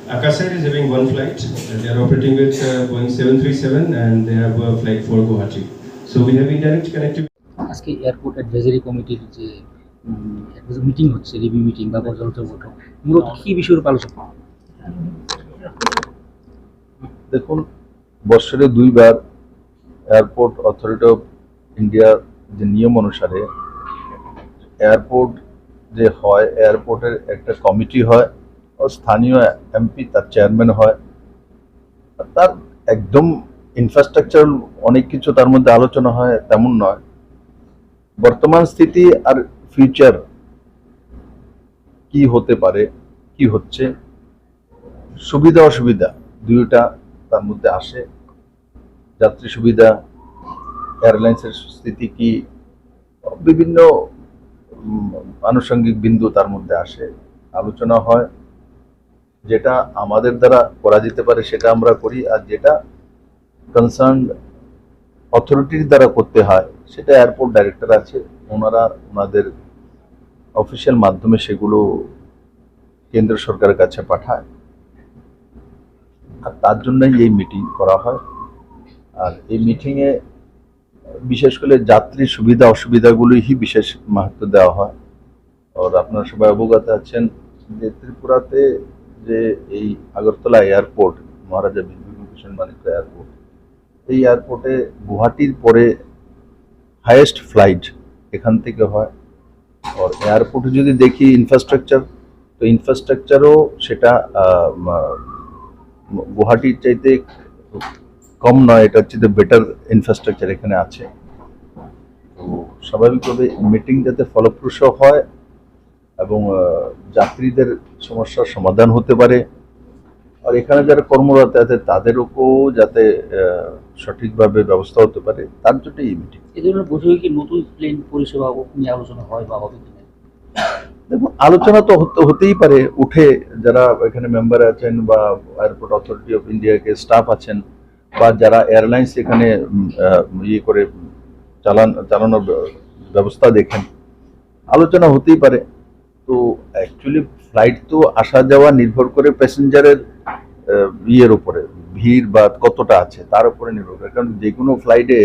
Akasair is having one flight. They are operating with Boeing 737 and they have a flight for Guwahati. So we have indirect connectivity. আজকে airport advisory কমিটির যে meeting হচ্ছে, review meeting বা পর্যালোচনা বৈঠক, মূলত কি বিষয়ের উপর আলোচনা? দেখুন, বছরে দুইবার এয়ারপোর্ট অথরিটি অফ ইন্ডিয়ার যে নিয়ম অনুসারে এয়ারপোর্ট যে হয়, এয়ারপোর্টের একটা কমিটি হয় ও স্থানীয় এমপি তার চেয়ারম্যান হয়। তার একদম ইনফ্রাস্ট্রাকচার অনেক কিছু তার মধ্যে আলোচনা হয় তেমন নয়। বর্তমান স্থিতি আর ফিউচার কি হতে পারে, কি হচ্ছে, সুবিধা অসুবিধা দুইটা তার মধ্যে আসে। যাত্রী সুবিধা, এয়ারলাইন্সের স্থিতি কি, বিভিন্ন আনুষঙ্গিক বিন্দু তার মধ্যে আসে, আলোচনা হয়। যেটা আমাদের দ্বারা করা যেতে পারে সেটা আমরা করি, আর যেটা কনসার্ন অথরিটির দ্বারা করতে হয় সেটা এয়ারপোর্ট ডাইরেক্টর আছে, ওনাদের অফিসিয়াল মাধ্যমে সেগুলো কেন্দ্র সরকারের কাছে পাঠায়। আর তার জন্যই এই মিটিং করা হয়। আর এই মিটিংয়ে বিশেষ করে যাত্রীর সুবিধা অসুবিধাগুলোই বিশেষ মাহাত্ম দেওয়া হয়। আর আপনারা সবাই অবগত আছেন যে ত্রিপুরাতে যে এই আগরতলা এয়ারপোর্ট, মহারাজা বিভূতিভূষণ মানিক্য এয়ারপোর্ট, এই এয়ারপোর্টে গুয়াহাটির পরে হাইয়েস্ট ফ্লাইট এখান থেকে হয়। আর এয়ারপোর্টে যদি দেখি ইনফ্রাস্ট্রাকচার, তো ইনফ্রাস্ট্রাকচারও সেটা গুয়াহাটির চাইতে কম নয়, এটা হচ্ছে বেটার ইনফ্রাস্ট্রাকচার এখানে আছে। তো স্বাভাবিকভাবে মিটিং যাতে ফলপ্রসূ হয় এবং যাত্রীদের সমস্যার সমাধান হতে পারে, আর এখানে যারা কর্মরত আছে তাদেরও যাতে সঠিকভাবে ব্যবস্থা হতে পারে, তার জন্য এই মিটিং। এই ধরনের বৈঠকে কি নতুন প্লেন পরিষেবা নিয়ে আলোচনা হয় বা হবে কিনা? দেখুন, আলোচনা তো হতেই পারে। উঠে যারা এখানে মেম্বার আছেন বা এয়ারপোর্ট অথরিটি অফ ইন্ডিয়াকে স্টাফ আছেন বা যারা এয়ারলাইন্স এখানে করে চালানোর ব্যবস্থা দেখেন, আলোচনা হতেই পারে। তো অ্যাকচুয়ালি ফ্লাইট তো আসা যাওয়া নির্ভর করে প্যাসেঞ্জারের উপরে, ভিড় বা কতটা আছে তার উপরে নির্ভর করে। কারণ যে কোনো ফ্লাইটে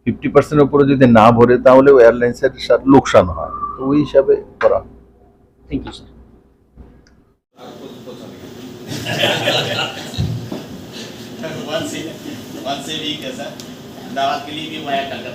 50% উপরে যদি না ভরে তাহলে এয়ারলাইন্সের লোকসান হয়। তো ওই হিসাবে করা। Thank you sir. once a week है सर, दावत के लिए भी मैं कलकत्ता